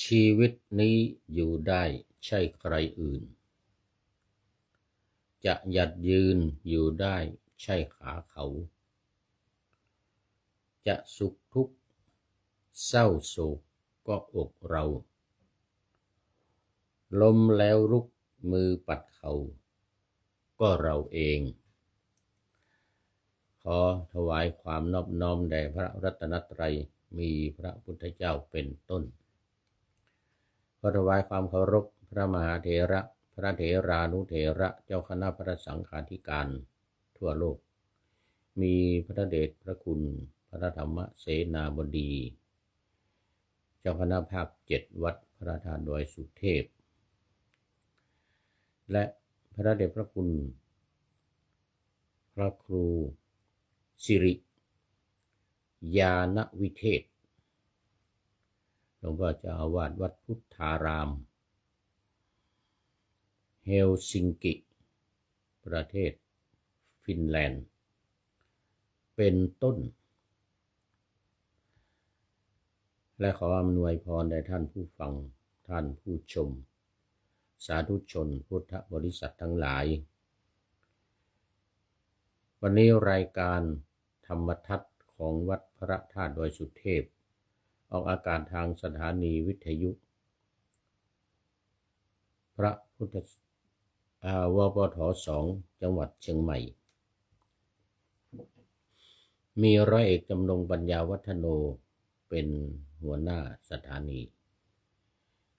ชีวิตนี้อยู่ได้ใช่ใครอื่นจะหยัดยืนอยู่ได้ใช่ขาเขาจะสุขทุกข์เศร้าโศกก็อกเราล้มแล้วลุกมือปัดเขาก็เราเองขอถวายความนอบน้อมแด่พระรัตนตรัยมีพระพุทธเจ้าเป็นต้นขอถวายความเคารพพระมหาเถระพระเถรานุเถระเจ้าคณะพระสังฆาธิการทั่วโลกมีพระเดชพระคุณพระธรรมเสนาบดีเจ้าคณะภาค7วัดพระธาตุดอยสุเทพและพระเดชพระคุณพระครูสิริญาณวิเทศหลวงพ่อเจ้าอาวาสวัดพุทธารามเฮลซิงกิประเทศฟินแลนด์เป็นต้นและขออำนวยพรแด่ท่านผู้ฟังท่านผู้ชมสาธุชนพุทธบริษัททั้งหลายวันนี้รายการธรรมทัศน์ของวัดพระธาตุดอยสุเทพออกอากาศทางสถานีวิทยุพระพุทธวปท2จังหวัดเชียงใหม่มีร้อยเอกจำนงปัญญาวัฒโนเป็นหัวหน้าสถานี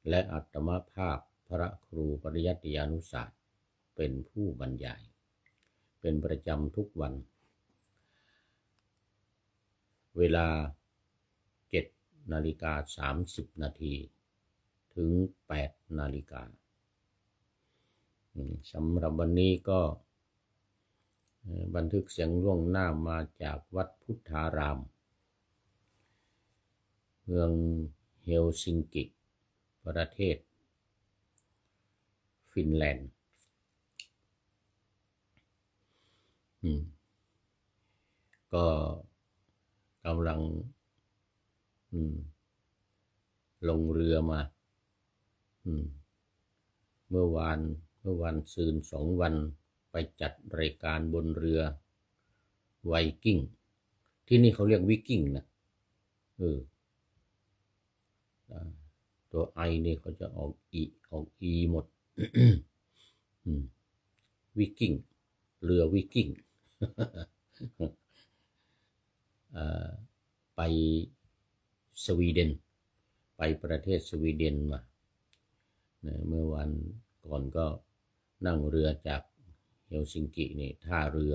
และอัตมภาพพระครูปริยัติยานุศาสตร์เป็นผู้บรรยายเป็นประจำทุกวันเวลา 7:30 นาทีถึง 8 นาฬิกาสำหรับวันนี้ก็บันทึกเสียงล่วงหน้ามาจากวัดพุทธารามเมืองเฮลซิงกิประเทศฟินแลนด์ก็กำลังลงเรือมาเมื่อวันซืน2 วันไปจัดรายการบนเรือไวกิ้งที่นี่เขาเรียกวิกิ้งนะตัวไอนี่เขาจะออกอีหมด วิกิ้งเรือวิกิ้ง ไปสวีเดนไปประเทศสวีเดนมาเมื่อวันก่อนก็นั่งเรือจากเฮลซิงกินี่ท่าเรือ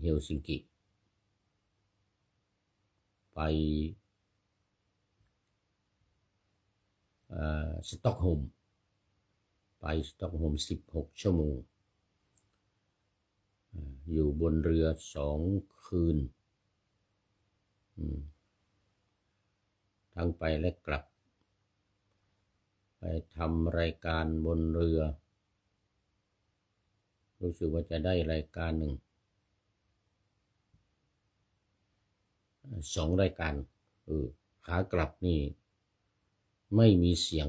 เฮลซิงกิไปสต็อกโฮล์ม16 ชั่วโมงอยู่บนเรือ2 คืนทั้งไปและกลับไปทำรายการบนเรือรู้สึกว่าจะได้รายการหนึ่ง2 รายการขากลับนี่ไม่มีเสียง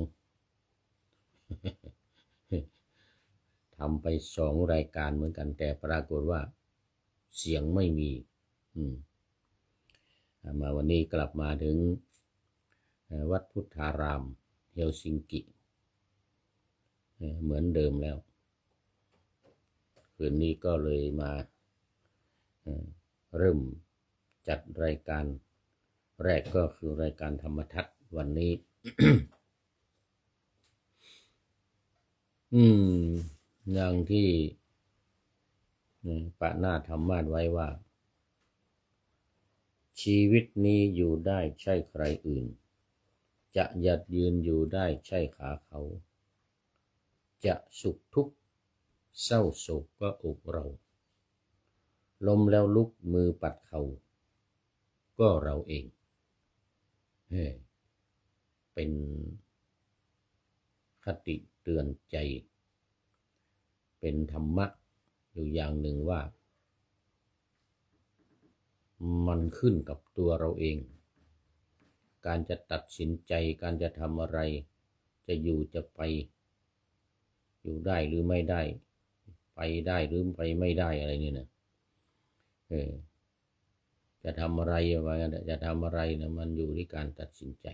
ทำไป2 รายการเหมือนกันแต่ปรากฏว่าเสียงไม่มีมาวันนี้กลับมาถึงวัดพุทธารามเฮลซิงกิเหมือนเดิมแล้วคืนนี้ก็เลยมาเริ่มจัดรายการแรกก็คือรายการธรรมทัศน์วันนี้ อย่างที่ปะหน้าธรรมาสไว้ว่าชีวิตนี้อยู่ได้ใช่ใครอื่นจะหยัดยืนอยู่ได้ใช่ขาเขาจะสุขทุกข์เศร้าโศกก็อกเราล้มแล้วลุกมือปัดเขาก็เราเองเป็นคติเตือนใจเป็นธรรมะอยู่อย่างหนึ่งว่า มันขึ้นกับตัวเราเองการจะตัดสินใจการจะทำอะไรจะอยู่จะไปอยู่ได้หรือไม่ได้ไปได้หรือไปไม่ได้อะไรนี่นะจะทำอะไรว่าจะทำอะไรนะมันอยู่ที่การตัดสินใจ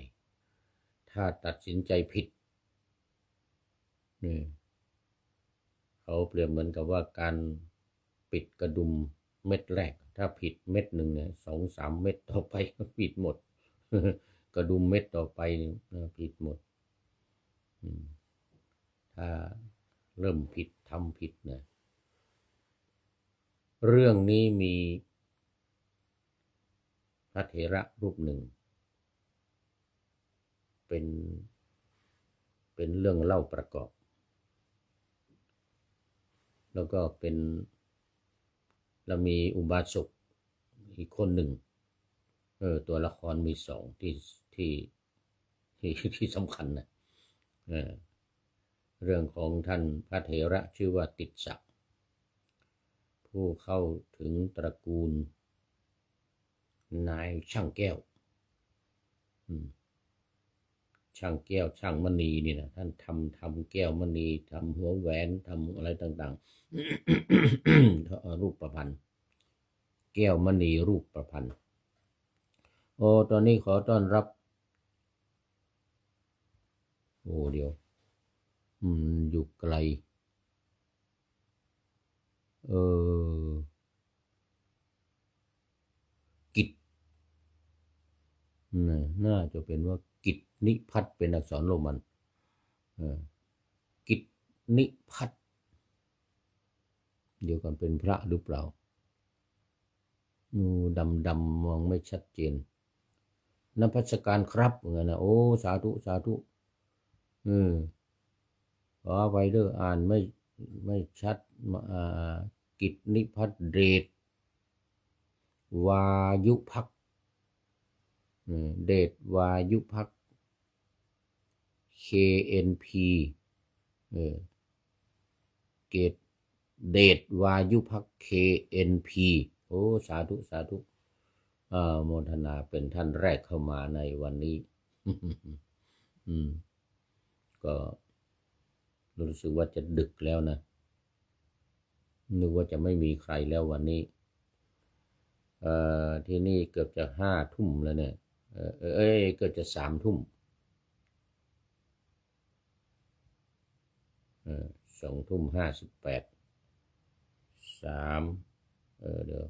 ถ้าตัดสินใจผิดเขาเปรียบเหมือนกับว่าการปิดกระดุมเม็ดแรกถ้าผิดเม็ดหนึ่งเนี่ย2-3 เม็ดต่อไปก็ผิดหมด กระดุมเม็ดต่อไปผิดหมดถ้าเริ่มผิดทำผิดนะเรื่องนี้มีพระเถระรูปหนึ่งเป็นเรื่องเล่าประกอบแล้วก็เป็นแล้วมีอุบาสกอีกคนหนึ่งตัวละครมี2ที่สำคัญนะเรื่องของท่านพระเถระชื่อว่าติสสะผู้เข้าถึงตระกูลนายช่างแก้วช่างแก้วช่างมณีนี่นะท่านทำแก้วมณีทำหัวแหวนทำอะไรต่างๆ รูปประพันธ์แก้วมณีรูปประพันธ์ตอนนี้ขอต้อนรับเดี๋ยวอยู่ไกลกิจน่าจะเป็นว่ากิจนิพัฒน์เป็นอักษรโรมันกิจนิพัฒน์เดี๋ยวกันเป็นพระหรือเปล่าดำมองไม่ชัดเจนนภัสการครับเหมือนกันนะสาธุสาธุขอไวเดอร์อ่านไม่ชัดกิจนิพัฒน์เดชวายุภักดิ์เดชวายุภักดิ์ KNP เกตเดชวายุภักดิ์ KNP สาธุสาธุโมทนาเป็นท่านแรกเข้ามาในวันนี้ ก็รู้สึกว่าจะดึกแล้วนะนึกว่าจะไม่มีใครแล้ววันนี้ที่นี่เกือบจะ5 ทุ่มแล้วเนี่ยเกือบจะ3 ทุ่ม2 ทุ่ม 58 3เดี๋ยว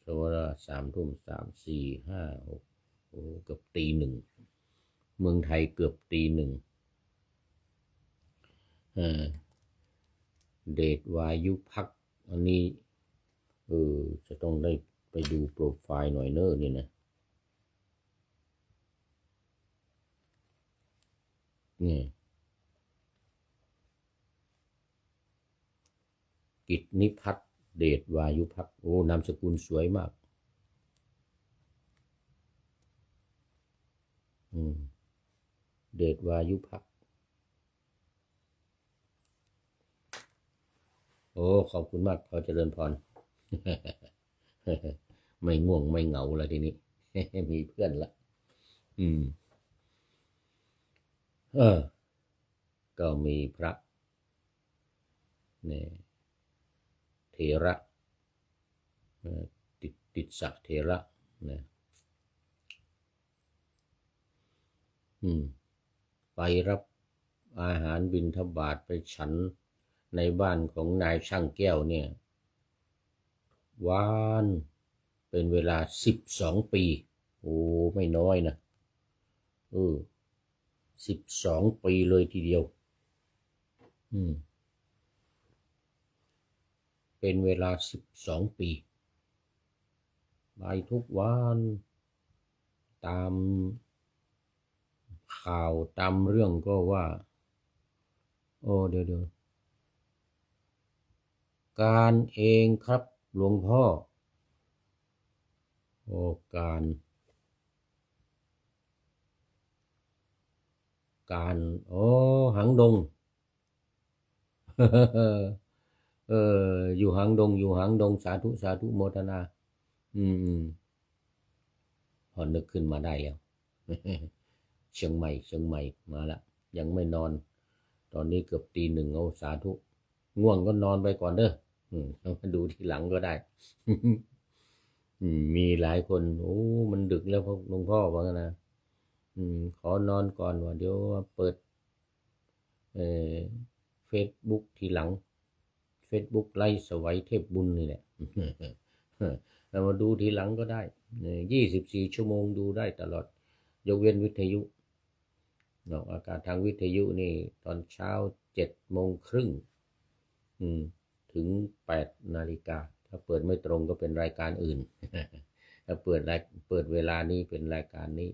สมมติว่า3 ทุ่ม 3 4 5 6เกือบตี 1เมืองไทยเกือบตี 1เดชวายุภักดิ์อันนี้จะต้องได้ไปดูโปรไฟล์หน่อยนี่นะนี่กิจนิพัฒน์เดชวายุภักดิ์นามสกุลสวยมากเดชวายุภักดิ์ขอบคุณมากขอเจริญพร ไม่ง่วงไม่เหงาแล้วทีนี้ มีเพื่อนละก็มีพระเนี่ยเถระติสสะเถระนะไปรับอาหารบิณฑบาตไปฉันในบ้านของนายช่างแก้วเนี่ยวานเป็นเวลา12 ปีไม่น้อยนะ12 ปีเลยทีเดียวเป็นเวลา12 ปีไปทุกวันตามข่าวตามเรื่องก็ว่าเดี๋ยวการเองครับหลวงพ่อการหางดง อยู่หางดงสาธุโมทนา อืมพอนึกขึ้นมาได้แล้วเชียงใหม่มาละยังไม่นอนตอนนี้เกือบตี 1เอาสาธุง่วงก็นอนไปก่อนเด้อต้องมาดูทีหลังก็ได้มีหลายคนโอ้มันดึกแล้วพ่อหลวงพ่อว่างั้นนะขอนอนก่อนว่าเดี๋ยวเปิดเฟซบุ๊กทีหลังเฟซบุ๊กไล่สวัยเทพบุญนี่แหละเรามาดูทีหลังก็ได้24 ชั่วโมงดูได้ตลอดยกเว้นวิทยุออกอากาศทางวิทยุนี่ตอนเช้า7:30ถึง8 นาฬิกาถ้าเปิดไม่ตรงก็เป็นรายการอื่นถ้าเปิดเวลานี้เป็นรายการนี้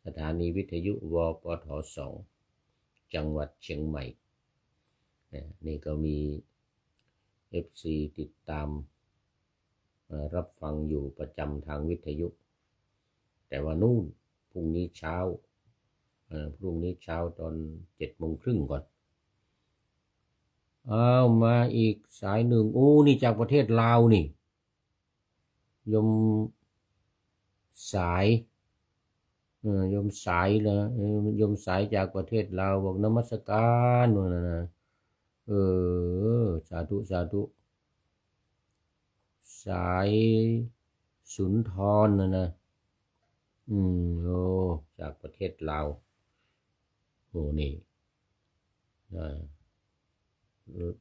สถานีวิทยุวปท2จังหวัดเชียงใหม่นี่ก็มี FC ติดตามรับฟังอยู่ประจำทางวิทยุแต่ว่านู่นพรุ่งนี้เช้าตอน7:30ก่อนมาอีกสายหนึ่งโอ้นี่จากประเทศลาวนี่ยมสายยมสายนะยมสายจากประเทศลาวบอกนมัสการนู่นนะสาธุสายสุนทรนะโอ้จากประเทศลาวโอ้นี่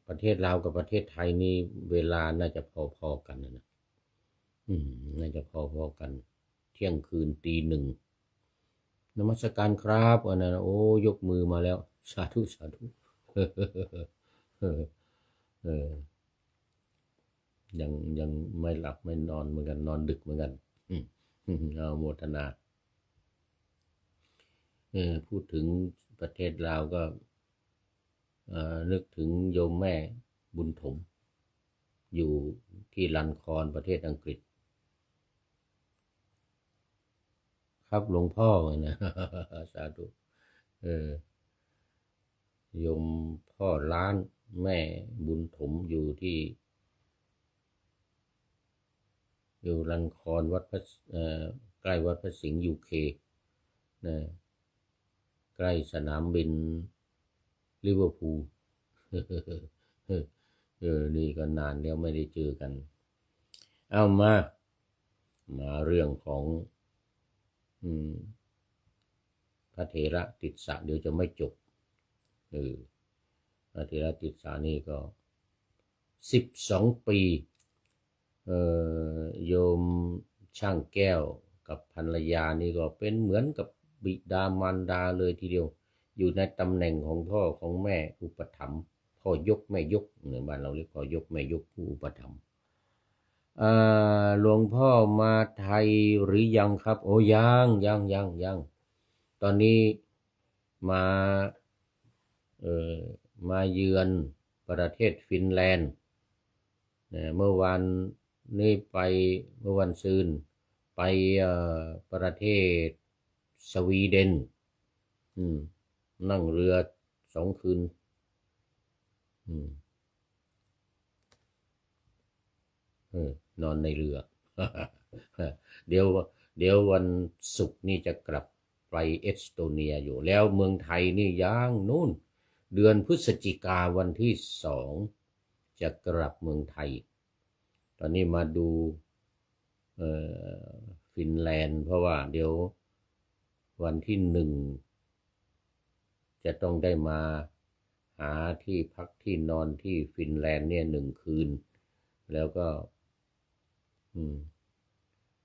ประเทศลาวกับประเทศไทยนี่เวลาน่าจะพอกันนะน่าจะพอกันเที่ยงคืนตี 1นมัสการครับอันนั้นโอ้ยกมือมาแล้วสาธุยังไม่หลับไม่นอนเหมือนกันนอนดึกเหมือนกันเอาโมทนาพูดถึงประเทศลาวก็นึกถึงโยมแม่บุญถมอยู่ที่ลันคอนประเทศอังกฤษครับหลวงพ่อนะสาธุโยมพ่อล้านแม่บุญถมอยู่ลันคอนวัดพระใกล้วัดพระสิงห์UKนะใกล้สนามบินลิเวอร์พูลนี่ก็นานแล้วไม่ได้เจอกันเอามาเรื่องของพระเถระติสสะเดี๋ยวจะไม่จบพระเถระติสสะนี่ก็12 ปีโยมช่างแก้วกับภรรยานี่ก็เป็นเหมือนกับบิดามารดาเลยทีเดียวอยู่ในตำแหน่งของพ่อของแม่อุปถัมภ์พ่อยกแม่ยกเนี่ยบ้านเราเรียกพ่อยกแม่ยกผู้อุปถัมภ์หลวงพ่อมาไทยหรือยังครับโอ้ยังตอนนี้มาเยือนประเทศฟินแลนด์เมื่อวันนี้เมื่อวันซืนไปประเทศสวีเดนนั่งเรือ2 คืนนอนในเรือ เดี๋ยววันศุกร์นี่จะกลับไปเอสโตเนียอยู่แล้วเมืองไทยนี่ยังนู่นเดือนพฤศจิกาวันที่2จะกลับเมืองไทยตอนนี้มาดูฟินแลนด์เพราะว่าเดี๋ยววันที่1จะต้องได้มาหาที่พักที่นอนที่ฟินแลนด์เนี่ย1 คืนแล้วก็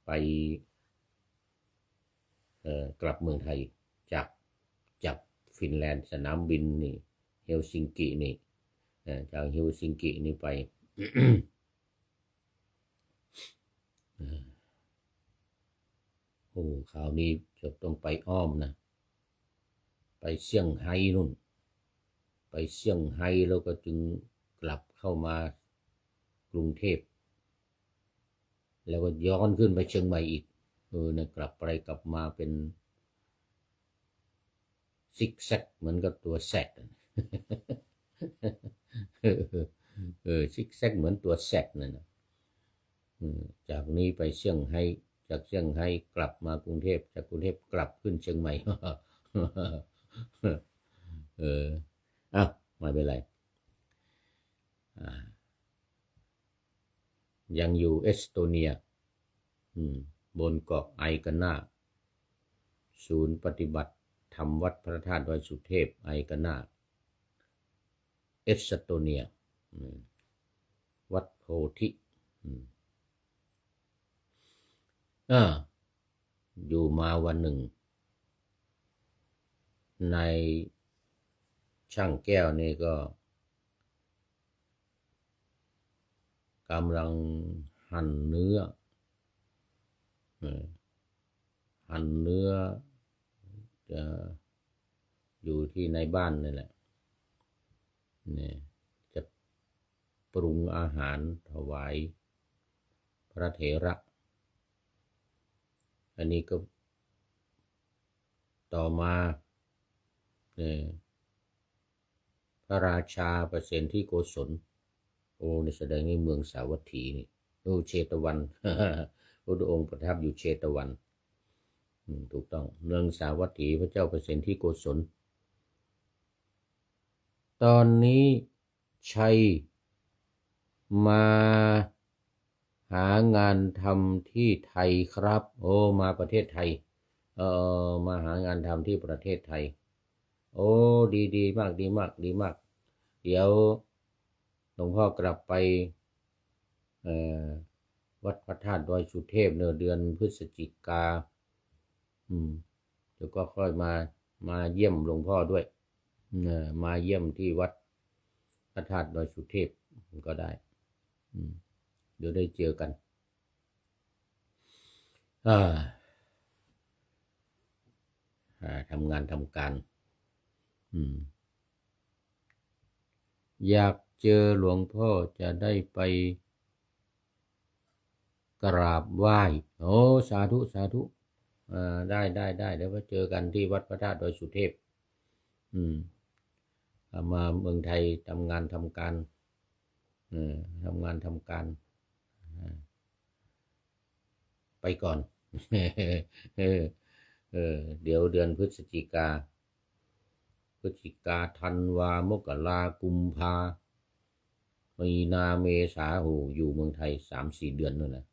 ไปกลับเมืองไทยจากฟินแลนด์สนามบินนี่เฮลซิงกินี่จากเฮลซิงกินี่ไป โอ้คราวนี้จะต้องไปอ้อมนะไปเซี่ยงไฮ้นู่นไปเซี่ยงไฮ้แล้วก็จึงกลับเข้ามากรุงเทพแล้วก็ย้อนขึ้นไปเชียงใหม่อีกนะกลับไปกลับมาเป็นซิกแซกเหมือนกับตัวแซกซิกแซกเหมือนตัวแซกนั่นนะ จากนี้ไปเซี่ยงไฮ้จากเซี่ยงไฮ้กลับมากรุงเทพจากกรุงเทพกลับขึ้นเชียงใหม่ เอออ้าวไม่เป็นไรยังอยู่เอสโตเนียบนเกาะไอกาน่าศูนย์ปฏิบัติธรรมวัดพระธาตุดอยสุเทพไอกาน่าเอสโตเนียวัดโพธิอยู่มาวันหนึ่งในช่างแก้วนี่ก็กำลังหั่นเนื้อจะอยู่ที่ในบ้านนี่แหละเนี่ยจะปรุงอาหารถวายพระเถระอันนี้ก็ต่อมาเนี่ยพระราชาประเสนที่โกศลโอ้ในแสดงในเมืองสาวัตถีนี่โอ้เชตวัน พระองค์ประทับอยู่เชตวันถูกต้องเมืองสาวัตถีพระเจ้าประเสนที่โกศลตอนนี้ชัยมาหางานทำที่ไทยครับโอ้มาประเทศไทยมาหางานทำที่ประเทศไทยโอ้ดีมากดีมากดีมากเดี๋ยวหลวงพ่อกลับไปวัดพระธาตุดอยสุเทพเดือนพฤศจิกาแล้วก็ค่อยมาเยี่ยมหลวงพ่อด้วยมาเยี่ยมที่วัดพระธาตุดอยสุเทพก็ได้เดี๋ยวได้เจอกันทำงานทำการอยากเจอหลวงพ่อจะได้ไปกราบไหว้โอ้สาธุสาธุได้เดี๋ยวไปเจอกันที่วัดพระธาตุดอยสุเทพมาเมืองไทยทำงานทำการไปก่อน เดี๋ยวเดือนพฤศจิกาธันวามกรากุมภามีนาเมษาโหอยู่เมืองไทย 3-4 เดือนนั่นนะ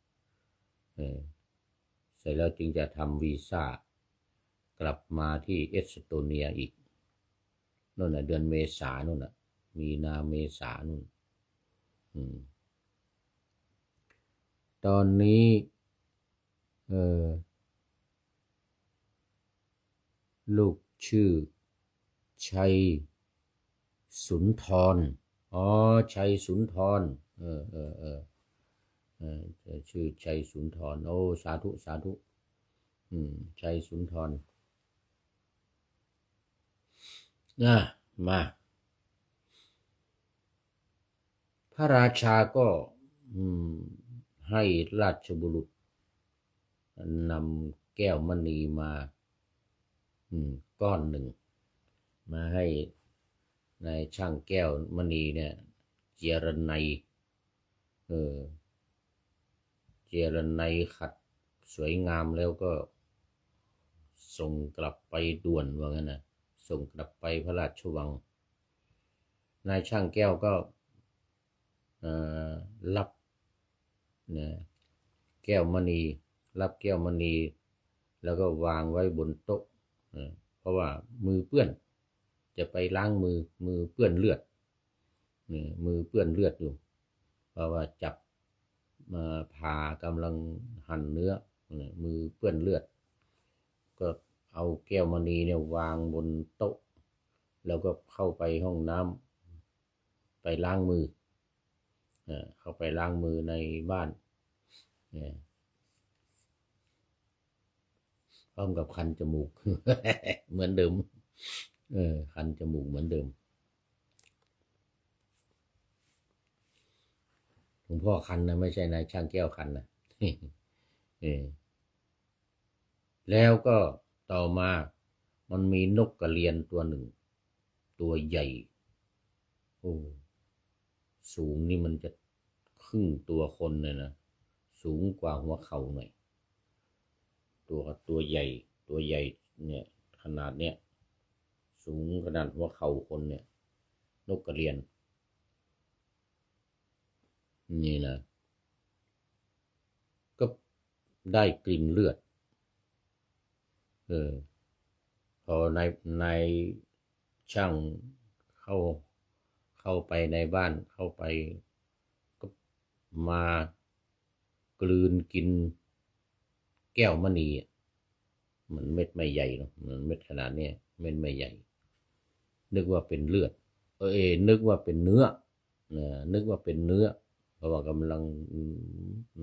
เสร็จแล้วจึงจะทำวีซ่ากลับมาที่เอสโตเนียอีกนั่นน่ะเดือนเมษานั่นน่ะมีนาเมษานู่นตอนนี้ลูกชื่อชัยสุนทรชัยสุนทรชื่อชัยสุนทรโอ้สาธุชัยสุนทรมาพระราชาก็ให้ราชบุรุษนำแก้วมณีมาก้อนหนึ่งมาให้นายช่างแก้วมณีเนี่ยเจรไนขัดสวยงามแล้วก็ส่งกลับไปด่วนว่างั้นนะส่งกลับไปพระราชวังนายช่างแก้วก็รับแก้วมณีรับแก้วมณีแล้วก็วางไว้บนโต๊ะเพราะว่ามือเปื้อนจะไปล้างมือเปื้อนเลือดมือเปื้อนเลือดอยู่เพราะว่าจับมาผ่ากำลังหั่นเนื้อมือเปื้อนเลือดก็เอาแก้วมณีเนี่ยวางบนโต๊ะแล้วก็เข้าไปห้องน้ำไปล้างมือเข้าไปล้างมือในบ้านพร้อมกับคันจมูก เหมือนเดิมคันจมูกเหมือนเดิมหลวงพ่อคันนะไม่ใช่นายช่างแก้วคันนะ แล้วก็ต่อมามันมีนกกระเรียนตัวหนึ่งตัวใหญ่โอ้สูงนี่มันจะครึ่งตัวคนเลยนะ สูงกว่าหัวเข่าหน่อยตัวใหญ่เนี่ยขนาดเนี้ยสูงขนาดหัวเข่าคนเนี่ยนกกระเรียนนี่นะก็ได้กลิ่นเลือดพอนายช่างเข้าไปในบ้านเข้าไปก็มากลืนกินแก้วมณีมันเม็ดไม่ใหญ่หรอกมันเม็ดขนาดนี้เม็ดไม่ใหญ่นึกว่าเป็นเลือดนึกว่าเป็นเนื้อนึกว่าเป็นเนื้อเพราะว่ากำลัง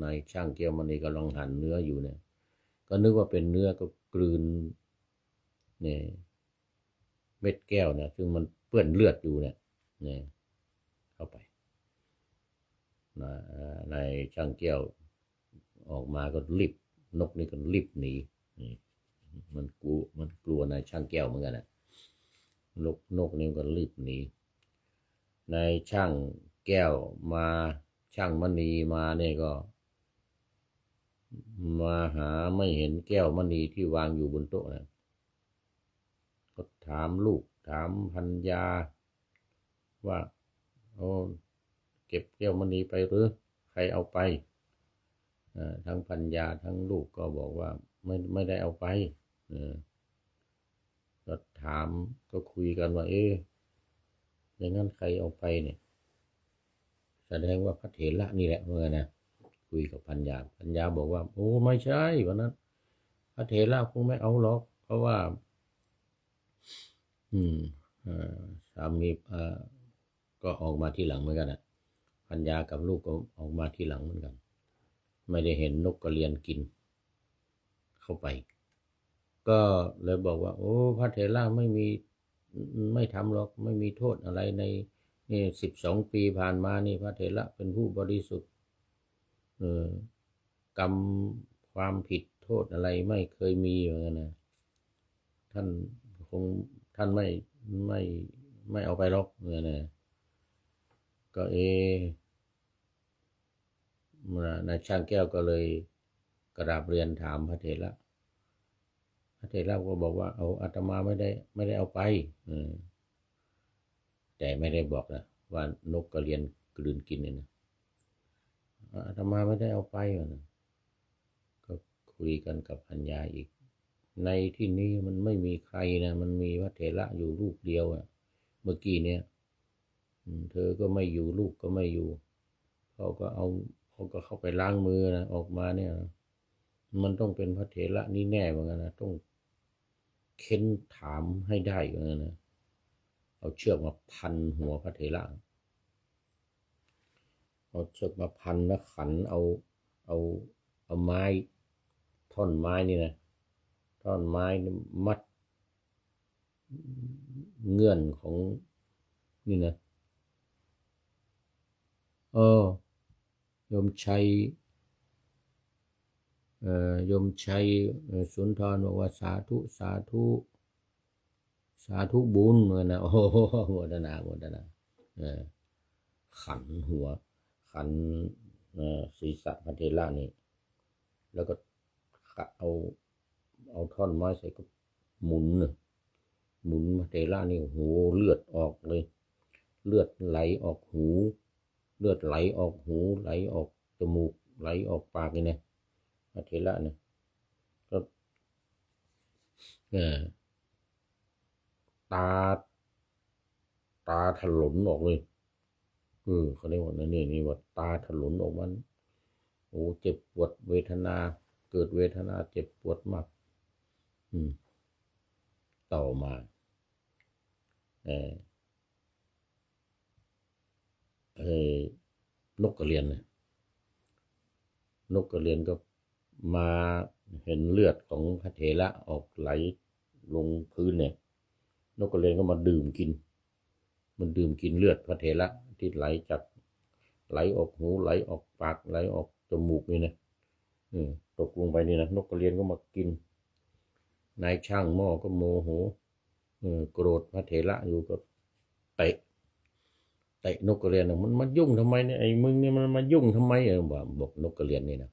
นายช่างแก้วมณีกำลังหั่นเนื้ออยู่เนี่ยก็นึกว่าเป็นเนื้อก็กลืนเนี่ยเม็ดแก้วเนี่ยซึ่งมันเปื้อนเลือดอยู่เนี่ยเข้าไปนายช่างแก้วออกมาก็รีบนกนี่ก็รีบหนีมันกลัวนายช่างแก้วเหมือนกันนะนกนี่ก็รีบหนีนายช่างแก้วมาช่างมณีมาเนี่ยก็มาหาไม่เห็นแก้วมณีที่วางอยู่บนโต๊ะนะก็ถามลูกถามภรรยาว่าเก็บแก้วมณีไปหรือใครเอาไปทั้งภรรยาทั้งลูกก็บอกว่าไม่ได้เอาไปก็ถามก็คุยกันว่าอย่างนั้นใครเอาไปเนี่ยแสดงว่าพระเถระนี่แหละเมื่อนะคุยกับภรรยาบอกว่าโอ้ไม่ใช่วันนั้นพระเถระคงไม่เอาหรอกเพราะว่าสามีก็ออกมาที่หลังเหมือนกันนะภรรยากับลูกก็ออกมาที่หลังเหมือนกันไม่ได้เห็นนกกระเรียนกินเข้าไปก็เลยบอกว่าโอ้พระเถระไม่ทำหรอกไม่มีโทษอะไรในนี่12 ปีผ่านมานี่พระเถระเป็นผู้บริสุทธิ์กรรมความผิดโทษอะไรไม่เคยมีเหมือนกันนะท่านไม่เอาไปหรอกเนี่ยนะก็นายช่างแก้วก็เลยกราบเรียนถามพระเถระก็บอกว่าเอาอาตมาไม่ได้เอาไปแต่ไม่ได้บอกนะว่านกกระเรียนกลืนกินเนี่ยนะอาตมาไม่ได้เอาไปนะก็คุยกันกับภรรยาอีกในที่นี้มันไม่มีใครนะมันมีพระเถระอยู่รูปเดียวเมื่อกี้เนี่ยเธอก็ไม่อยู่ลูกก็ไม่อยู่เขาก็เข้าไปล้างมือนะออกมาเนี่ยมันต้องเป็นพระเถระนี่แน่เหมือนกันนะต้องเค้นถามให้ได้เหมือนกันนะเอาเชือกมาพันหัวพระเถระเอาเชือกมาพันแล้วขันเอาไม้ท่อนไม้นี่นะท่อนไม้มัดเงื่อนของนี่นะโยมชัยสุนทรบอกว่าสาธุบุญเหมือนนะโอ้โหโมทนาขันหัวขันศีรษะพระเถระนี่แล้วก็เอาท่อนไม้ใส่ก็หมุนพระเถระนี่โหเลือดออกเลยเลือดไหลออกหูเลือดไหลออกหูไหลออกจมูกไหลออกปากนี่นะพระเถระเนี่ยก็ตาถลนออกเลยเขาเรียกว่านี่ว่าตาถลนออกมันโอ้เจ็บปวดเวทนาเกิดเวทนาเจ็บปวดมากต่อมานกกระเรียนก็มาเห็นเลือดของพระเถระออกไหลลงพื้นเนี่ยนกกระเรียนก็มาดื่มกินเลือดพระเถระที่ไหลออกหูไหลออกปากไหลออกจมูกนี่นะตกลงไปนี่นะนกกระเรียนก็มากินนายช่างหม้อก็โมโหโกรธพระเถระอยู่ก็เตะนกกระเรียนมันมายุ่งทำไมเนี่ยไอ้มึงเนี่ยมันมายุ่งทำไมบอกนกกระเรียนนี่นะ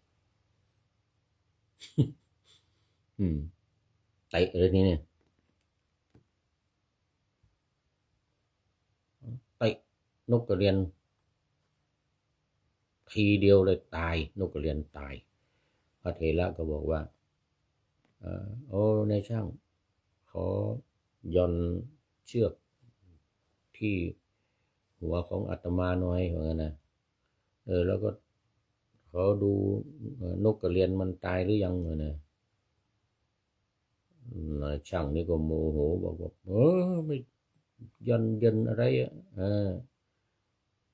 เตะเลยนี่เนี่ยเตะนกกระเรียนทีเดียวเลยตายนกกระเรียนตายพระเถระก็บอกว่าโอ้ในช่างขอย่อนเชือกที่หัวของอาตมาหน่อยเหมือนกันนะแล้วก็ขอดูนกกระเรียนมันตายหรือยังเนี่ยช่างนี่ก็โมโหบอกว่าไม่ยันอะไร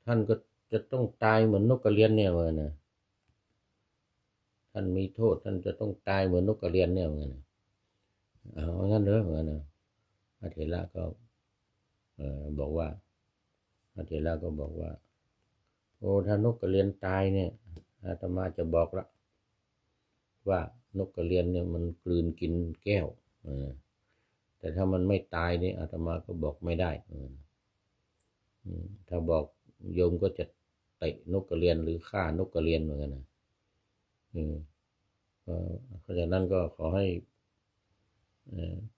ท่านก็จะต้องตายเหมือนนกกระเรียนเนี่ยเหมือนนะท่านมีโทษท่านจะต้องตายเหมือนนกกระเรียนเนี่ยเหมือนนะเอางั้นเหรอเหมือนนะพระเถระก็บอกว่าพระเถระก็บอกว่าโอ้ถ้านกกระเรียนตายเนี่ยอาตมาจะบอกละว่านกกระเรียนเนี่ยมันกลืนกินแก้วแต่ถ้ามันไม่ตายเนี่ยอาตมาก็บอกไม่ได้ถ้าบอกโยมก็จะเตะนกกระเรียนหรือฆ่านกกระเรียนเหมือนกันนะเพราะฉะนั้นก็ขอให้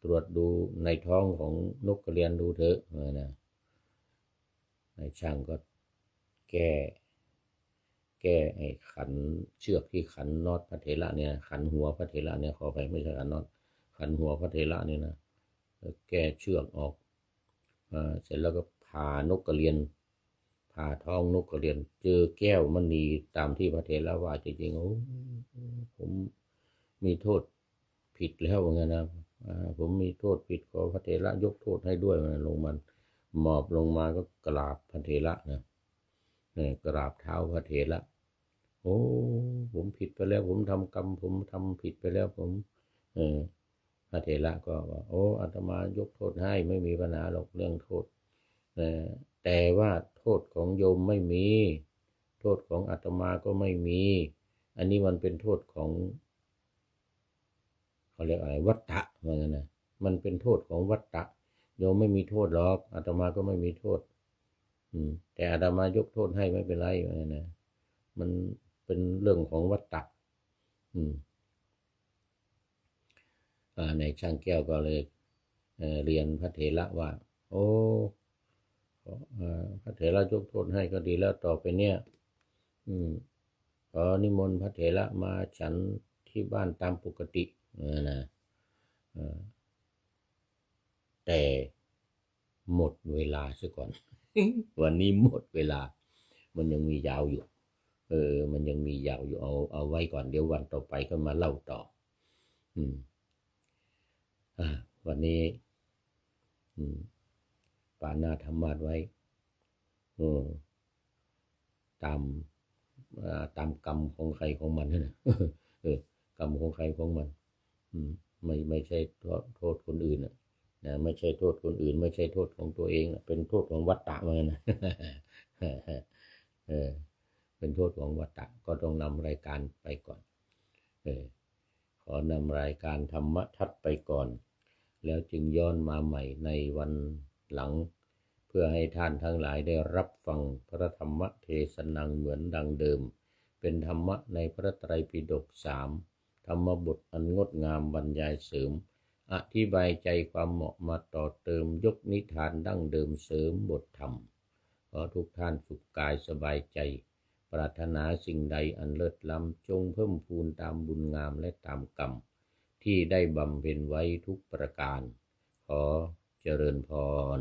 ตรวจดูในท้องของนกกระเรียนดูเถอะนะในช่างก็แก้ไอ้ขันเชือกที่ขันน็อตพระเถระเนี่ยขันหัวพระเถระเนี่ยขอไปไม่ใช่ขันน็อตขันหัวพระเถระเนี่ยนะแก้เชือกออกเสร็จแล้วก็ผ่านกกระเรียนผ่าท้องนกกระเรียนเจอแก้วมณีตามที่พระเถระว่าจริงๆโอ้ผมมีโทษผิดแล้วเหมือนกันนะผมมีโทษผิดขอพระเถระยกโทษให้ด้วยลงมันหมอบลงมาก็กราบพระเถระนะกราบเท้าพระเถระโอ้ผมผิดไปแล้วผมทำกรรมผมทำผิดไปแล้วผมพระเถระก็ว่าโอ้อาตมายกโทษให้ไม่มีปัญหาหรอกเรื่องโทษแต่ว่าโทษของโยมไม่มีโทษของอาตมาก็ไม่มีอันนี้มันเป็นโทษของเขาเรียกอะไรวัฏฏะเหมือนกันนะมันเป็นโทษของวัฏฏะโยมไม่มีโทษหรอกอาตมาก็ไม่มีโทษแต่อาตมายกโทษให้ไม่เป็นไรเหมือนกันนะมันเป็นเรื่องของวัฏฏะในช่างแก้วก็เลยเรียนพระเถระว่าโอ้พระเถระยกโทษให้ก็ดีแล้วต่อไปเนี่ยขอนิมนต์พระเถระมาฉันที่บ้านตามปกตินะแต่หมดเวลาซะก่อน วันนี้หมดเวลามันยังมียาวอยู่มันยังมียาวอยู่เอาไว้ก่อนเดี๋ยววันต่อไปก็มาเล่าต่อวันนี้ปานาธรรมาไว้ตามกรรมของใครของมันนะกรรมของใครของมันไม่ใช่โทษคนอื่นนะไม่ใช่โทษคนอื่นไม่ใช่โทษของตัวเองเป็นโทษของวัฏฏะเหมือนกันนะเป็นโทษของวัฏฏะก็ต้องนำรายการไปก่อนขอนำรายการธรรมทัศน์ไปก่อนแล้วจึงย้อนมาใหม่ในวันหลังเพื่อให้ท่านทั้งหลายได้รับฟังพระธรรมเทศนาเหมือนดังเดิมเป็นธรรมะในพระไตรปิฎก3ธรรมบทอันงดงามบรรยายเสริมอธิบายใจความเหมาะมาต่อเติมยกนิทานดั้งเดิมเสริมบทธรรมขอทุกท่านสุขกายสบายใจปรารถนาสิ่งใดอันเลิศล้ำจงเพิ่มพูนตามบุญงามและตามกรรมที่ได้บำเพ็ญไว้ทุกประการขอเจริญพร